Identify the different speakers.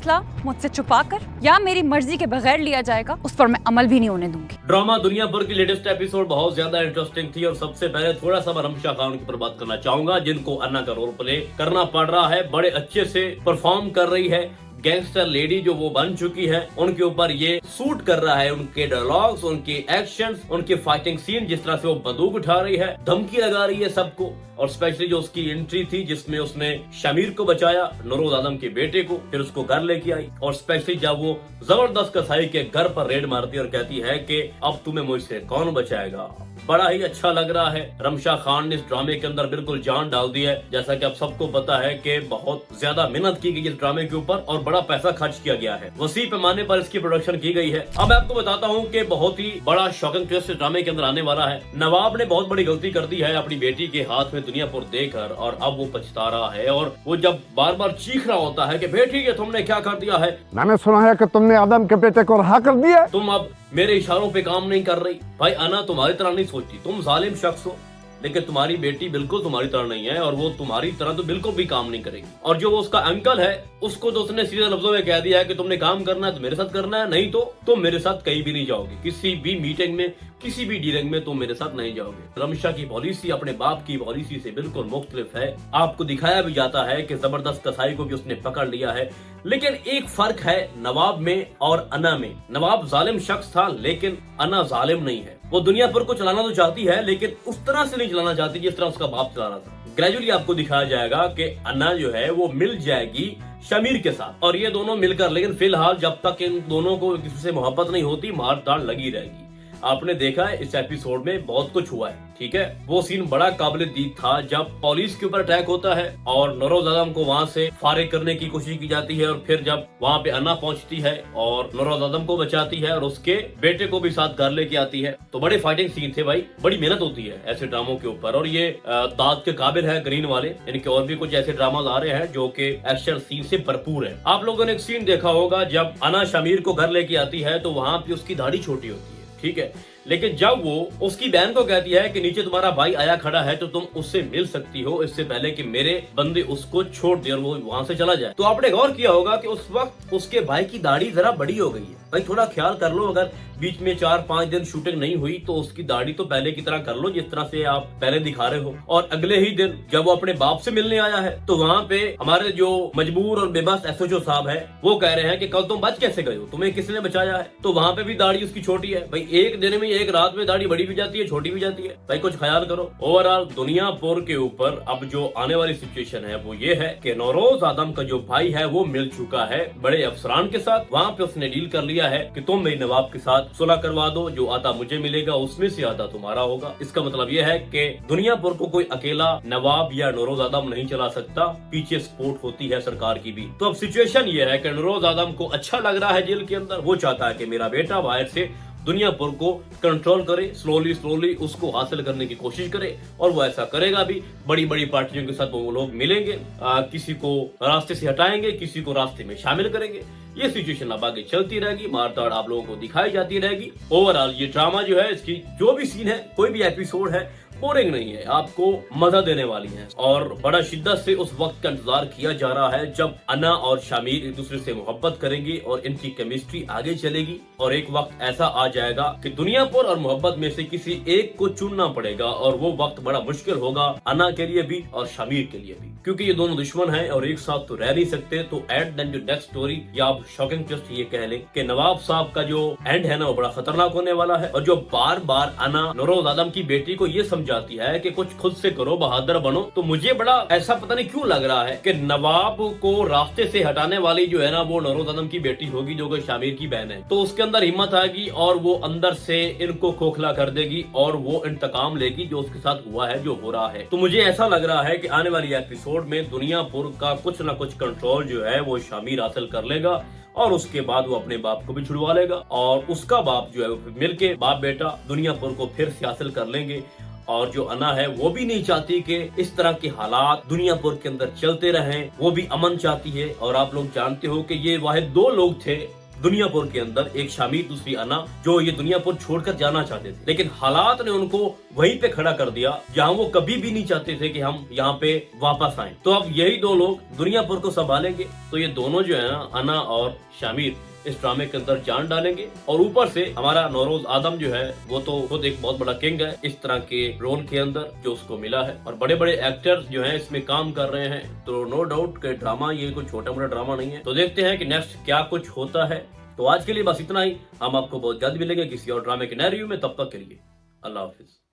Speaker 1: फैसला मुझसे छुपा कर या मेरी मर्जी के बगैर लिया जाएगा, उस पर मैं अमल भी नहीं होने दूंगी।
Speaker 2: ड्रामा दुनिया भर की लेटेस्ट एपिसोड बहुत ज्यादा इंटरेस्टिंग थी और सबसे पहले थोड़ा सा मैं रमशा खान की पर बात करना चाहूंगा, जिनको अन्ना का रोल प्ले करना पड़ रहा है। बड़े अच्छे से परफॉर्म कर रही है, गैंगस्टर लेडी जो वो बन चुकी है, उनके ऊपर ये सूट कर रहा है। उनके डायलॉग्स, उनके एक्शंस, उनके फाइटिंग सीन, जिस तरह से वो बंदूक उठा रही है, धमकी लगा रही है सबको, और स्पेशली जो उसकी एंट्री थी जिसमें उसने शमीर को बचाया, नूरोज आदम के बेटे को, फिर उसको घर लेके आई, और स्पेशली जब वो जबरदस्त कसाई के घर पर रेड मारती है और कहती है कि अब तुम्हें मुझसे कौन बचाएगा। बड़ा ही अच्छा लग रहा है। रमशा खान ने इस ड्रामे के अंदर बिल्कुल जान डाल दी है। जैसा कि आप सबको पता है कि बहुत ज्यादा मेहनत की गई इस ड्रामे के ऊपर और बड़ा पैसा खर्च किया गया है, वसी पैमाने पर इसकी प्रोडक्शन की गई है। अब मैं आपको बताता हूँ कि बहुत ही बड़ा शॉकिंग ट्विस्ट इस ड्रामे के अंदर आने वाला है। नवाब ने बहुत बड़ी गलती कर दी है अपनी बेटी के हाथ में दुनियापुर देकर, और अब वो पछता रहा है। और वो जब बार बार चीख रहा होता है कि बेटी ये तुमने क्या कर दिया है,
Speaker 3: मैंने सुना है कि तुमने आदम के बेटे को रहा कर दिया।
Speaker 2: तुम अब मेरे इशारों पे काम नहीं कर रही। भाई अन्ना तुम्हारी तरह नहीं सोचती, तुम जालिम शख्स हो, लेकिन तुम्हारी बेटी बिल्कुल तुम्हारी तरह नहीं है, और वो तुम्हारी तरह तो बिल्कुल भी काम नहीं करेगी। और जो वो उसका अंकल है, उसको तो उसने सीधे लफ्जों में कह दिया है कि तुमने काम करना है तो मेरे साथ करना है, नहीं तो तुम मेरे साथ कहीं भी नहीं जाओगे, किसी भी मीटिंग में, किसी भी डीलिंग में तुम मेरे साथ नहीं जाओगे। रमशा की पॉलिसी अपने बाप की पॉलिसी से बिल्कुल मुख्तलिफ है। आपको दिखाया भी जाता है कि जबरदस्त कसाई को भी उसने पकड़ लिया है, लेकिन एक फर्क है नवाब में और अन्ना में। नवाब जालिम शख्स था, लेकिन अन्ना जालिम नहीं है। वो दुनिया भर को चलाना तो चाहती है, लेकिन उस तरह से नहीं चलाना चाहती जिस तरह उसका बाप चला रहा था। ग्रेजुअली आपको दिखाया जाएगा कि अन्ना जो है वो मिल जाएगी शमीर के साथ, और ये दोनों मिलकर, लेकिन फिलहाल जब तक इन दोनों को किसी से मोहब्बत नहीं होती, मार दाड़ लगी रहेगी। आपने देखा है इस एपिसोड में बहुत कुछ हुआ है, ठीक है। वो सीन बड़ा काबिल दीद था जब पुलिस के ऊपर अटैक होता है और नूरोज आदम को वहां से फारिग करने की कोशिश की जाती है, और फिर जब वहां पे अन्ना पहुंचती है और नूरोज आदम को बचाती है और उसके बेटे को भी साथ घर लेके आती है। तो बड़े फाइटिंग सीन थे भाई, बड़ी मेहनत होती है ऐसे ड्रामों के ऊपर, और ये दाद के काबिल है ग्रीन वाले। इनके और भी कुछ ऐसे ड्रामाज आ रहे हैं जो कि एक्शन सीन से भरपूर है। आप लोगों ने एक सीन देखा होगा जब अन्ना शमीर को घर लेके आती है तो वहां पे उसकी दाढ़ी छोटी होती है, ठीक है, लेकिन जब वो उसकी बहन को कहती है कि नीचे तुम्हारा भाई आया खड़ा है तो तुम उससे मिल सकती हो इससे पहले कि मेरे बंदे उसको छोड़ दे और वो वहां से चला जाए, तो आपने गौर किया होगा कि उस वक्त उसके भाई की दाढ़ी जरा बड़ी हो गई है। भाई थोड़ा ख्याल कर लो, अगर बीच में 4-5 दिन शूटिंग नहीं हुई तो उसकी दाढ़ी तो पहले की तरह कर लो जिस तरह से आप पहले दिखा रहे हो। और अगले ही दिन जब वो अपने बाप से मिलने आया है तो वहाँ पे हमारे जो मजबूर और बेबस एसओ साहब है वो कह रहे हैं कि कल तुम बच कैसे गए हो, तुम्हें किसने बचाया है। तो वहाँ पे भी दाढ़ी उसकी छोटी है। भाई एक दिन में, एक रात में दाढ़ी बड़ी भी जाती है, छोटी भी जाती है। भाई कुछ ख्याल करो। ओवरऑल दुनियापुर के ऊपर अब जो आने वाली सिचुएशन है वो ये है कि नूरोज आदम का जो भाई है वो मिल चुका है बड़े अफसरान के साथ। वहाँ पे उसने डील कर लिया है कि तुम मेरे नवाब के साथ सुलह करवा दो, जो आधा मुझे मिलेगा उसमें से आधा तुम्हारा होगा। इसका मतलब ये है कि दुनियापुर को कोई अकेला नवाब या नूरोज आदम नहीं चला सकता, पीछे सपोर्ट होती है सरकार की भी। तो अब सिचुएशन ये है कि नूरोज आदम को अच्छा लग रहा है जेल के अंदर, वो चाहता है कि मेरा बेटा बाहर से दुनियापुर को कंट्रोल करे, स्लोली उसको हासिल करने की कोशिश करे, और वो ऐसा करेगा भी। बड़ी बड़ी पार्टियों के साथ वो लोग मिलेंगे, किसी को रास्ते से हटाएंगे, किसी को रास्ते में शामिल करेंगे। ये सिचुएशन अब आगे चलती रहेगी, मारदाड़ आप लोगों को दिखाई जाती रहेगी। ओवरऑल ये ड्रामा जो है, इसकी जो भी सीन है, कोई भी एपिसोड है, बोरिंग नहीं है, आपको मजा देने वाली है। और बड़ा शिद्दत से उस वक्त का इंतजार किया जा रहा है जब अन्ना और शमीर एक दूसरे से मोहब्बत करेंगे और इनकी केमिस्ट्री आगे चलेगी। और एक वक्त ऐसा आ जाएगा कि दुनियापुर और मोहब्बत में से किसी एक को चुनना पड़ेगा, और वो वक्त बड़ा मुश्किल होगा अन्ना के लिए भी और शमीर के लिए भी, क्योंकि ये दोनों दुश्मन हैं और एक साथ तो रह नहीं सकते। तो एट देन जो नेक्स्ट स्टोरी, या आप शॉकिंग ट्विस्ट ये कह लें कि नवाब साहब का जो एंड है ना वो बड़ा खतरनाक होने वाला है। और जो बार बार अन्ना नूरोज आदम की बेटी को ये समझाती है कि कुछ खुद से करो, बहादुर बनो, तो मुझे बड़ा ऐसा पता नहीं क्यों लग रहा है कि नवाब को रास्ते से हटाने वाली जो है ना वो नूरोज आदम की बेटी होगी, जो कि शामिर की बहन है। तो उसके अंदर हिम्मत आएगी और वो अंदर से इनको खोखला कर देगी और वो इंतकाम लेगी जो उसके साथ हुआ है, जो हो रहा है। तो मुझे ऐसा लग रहा है कि आने वाली एपिसोड में दुनियापुर का कुछ ना कुछ कंट्रोल जो है वो शामिर हासिल कर लेगा, और उसके बाद वो अपने बाप को भी छुड़वा लेगा, और उसका बाप जो है मिलके बाप बेटा दुनियापुर को फिर से हासिल कर लेंगे। और जो अन्ना है वो भी नहीं चाहती कि इस तरह के हालात दुनियापुर के अंदर चलते रहें, वो भी अमन चाहती है। और आप लोग जानते हो कि ये वाहिद 2 लोग थे दुनियापुर के अंदर, एक शामिर दूसरी अना, जो ये दुनियापुर छोड़कर जाना चाहते थे, लेकिन हालात ने उनको वहीं पे खड़ा कर दिया जहाँ वो कभी भी नहीं चाहते थे कि हम यहाँ पे वापस आए। तो अब यही दो लोग दुनियापुर को संभालेंगे। तो ये दोनों जो है ना, अना और शामिर, इस ड्रामे के अंदर जान डालेंगे। और ऊपर से हमारा नौरोज आदम जो है वो तो खुद एक बहुत बड़ा किंग है इस तरह के रोल के अंदर जो उसको मिला है, और बड़े बड़े एक्टर्स जो हैं इसमें काम कर रहे हैं। तो नो डाउट कि ड्रामा ये कोई छोटा मोटा ड्रामा नहीं है। तो देखते हैं कि नेक्स्ट क्या कुछ होता है। तो आज के लिए बस इतना ही। हम आपको बहुत जल्द मिलेंगे किसी और ड्रामे के नए रिव्यू में। तब तक के लिए अल्लाह हाफिज।